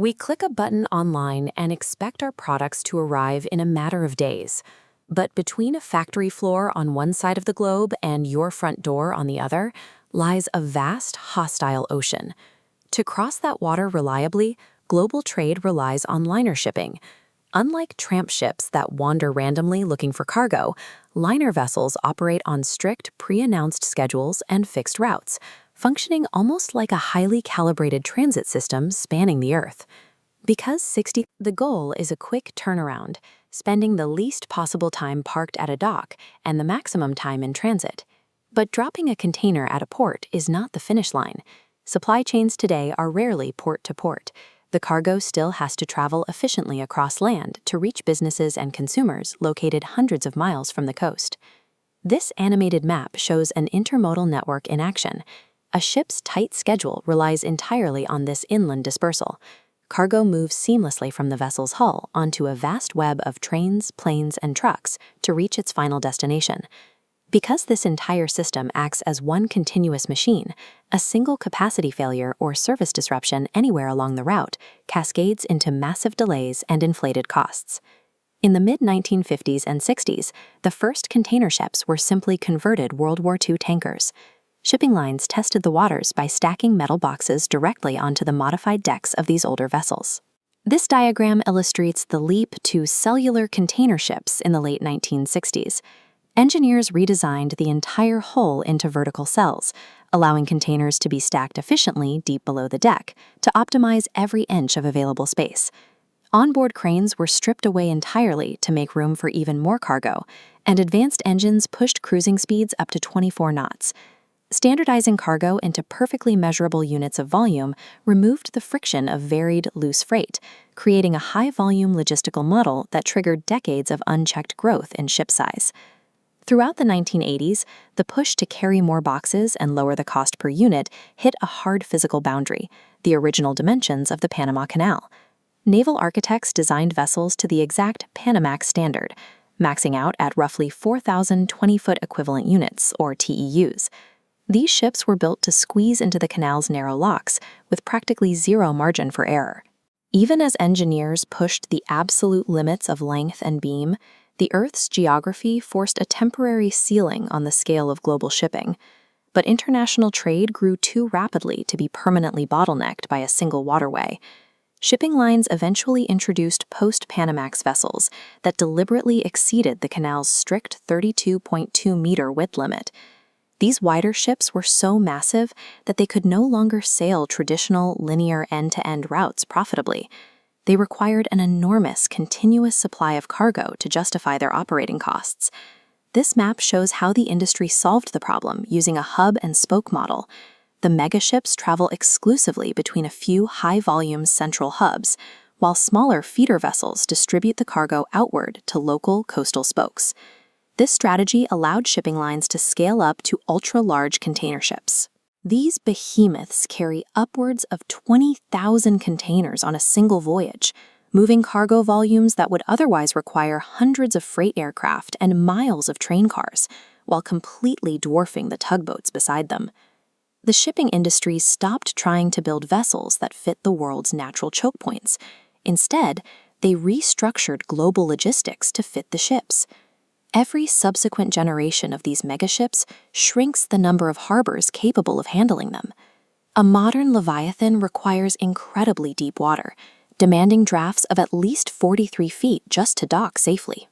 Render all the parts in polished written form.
We click a button online and expect our products to arrive in a matter of days. But between a factory floor on one side of the globe and your front door on the other lies a vast, hostile ocean. To cross that water reliably, global trade relies on liner shipping. Unlike tramp ships that wander randomly looking for cargo, liner vessels operate on strict, pre-announced schedules and fixed routes, functioning almost like a highly calibrated transit system spanning the Earth. The goal is a quick turnaround, spending the least possible time parked at a dock and the maximum time in transit. But dropping a container at a port is not the finish line. Supply chains today are rarely port to port. The cargo still has to travel efficiently across land to reach businesses and consumers located hundreds of miles from the coast. This animated map shows an intermodal network in action. A ship's tight schedule relies entirely on this inland dispersal. Cargo moves seamlessly from the vessel's hull onto a vast web of trains, planes, and trucks to reach its final destination. Because this entire system acts as one continuous machine, a single capacity failure or service disruption anywhere along the route cascades into massive delays and inflated costs. In the mid-1950s and 60s, the first container ships were simply converted World War II tankers. Shipping lines tested the waters by stacking metal boxes directly onto the modified decks of these older vessels. This diagram illustrates the leap to cellular container ships in the late 1960s. Engineers redesigned the entire hull into vertical cells, allowing containers to be stacked efficiently deep below the deck to optimize every inch of available space. Onboard cranes were stripped away entirely to make room for even more cargo, and advanced engines pushed cruising speeds up to 24 knots. Standardizing cargo into perfectly measurable units of volume removed the friction of varied, loose freight, creating a high-volume logistical model that triggered decades of unchecked growth in ship size. Throughout the 1980s, the push to carry more boxes and lower the cost per unit hit a hard physical boundary, the original dimensions of the Panama Canal. Naval architects designed vessels to the exact Panamax standard, maxing out at roughly 4,000 20-foot equivalent units, or TEUs. These ships were built to squeeze into the canal's narrow locks, with practically zero margin for error. Even as engineers pushed the absolute limits of length and beam, the Earth's geography forced a temporary ceiling on the scale of global shipping. But international trade grew too rapidly to be permanently bottlenecked by a single waterway. Shipping lines eventually introduced post-Panamax vessels that deliberately exceeded the canal's strict 32.2-meter width limit. These wider ships were so massive that they could no longer sail traditional linear end-to-end routes profitably. They required an enormous, continuous supply of cargo to justify their operating costs. This map shows how the industry solved the problem using a hub-and-spoke model. The megaships travel exclusively between a few high-volume central hubs, while smaller feeder vessels distribute the cargo outward to local coastal spokes. This strategy allowed shipping lines to scale up to ultra-large container ships. These behemoths carry upwards of 20,000 containers on a single voyage, moving cargo volumes that would otherwise require hundreds of freight aircraft and miles of train cars, while completely dwarfing the tugboats beside them. The shipping industry stopped trying to build vessels that fit the world's natural choke points. Instead, they restructured global logistics to fit the ships. Every subsequent generation of these megaships shrinks the number of harbors capable of handling them. A modern Leviathan requires incredibly deep water, demanding drafts of at least 43 feet just to dock safely.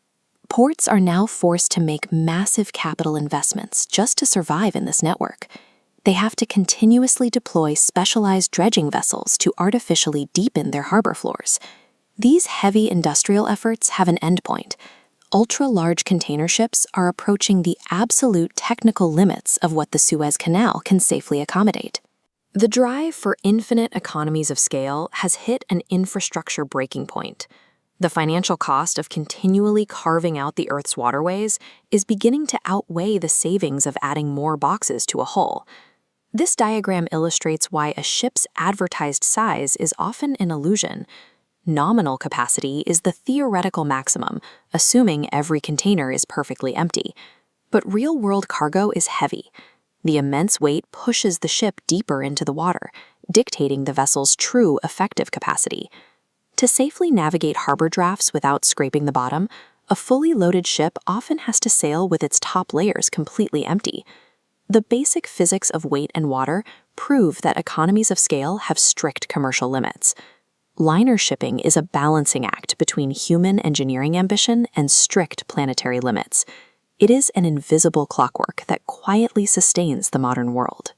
Ports are now forced to make massive capital investments just to survive in this network. They have to continuously deploy specialized dredging vessels to artificially deepen their harbor floors. These heavy industrial efforts have an endpoint. Ultra-large container ships are approaching the absolute technical limits of what the Suez Canal can safely accommodate. The drive for infinite economies of scale has hit an infrastructure breaking point. The financial cost of continually carving out the Earth's waterways is beginning to outweigh the savings of adding more boxes to a hull. This diagram illustrates why a ship's advertised size is often an illusion. Nominal capacity is the theoretical maximum, assuming every container is perfectly empty. But real-world cargo is heavy. The immense weight pushes the ship deeper into the water, dictating the vessel's true effective capacity. To safely navigate harbor drafts without scraping the bottom, a fully loaded ship often has to sail with its top layers completely empty. The basic physics of weight and water prove that economies of scale have strict commercial limits. Liner shipping is a balancing act between human engineering ambition and strict planetary limits. It is an invisible clockwork that quietly sustains the modern world.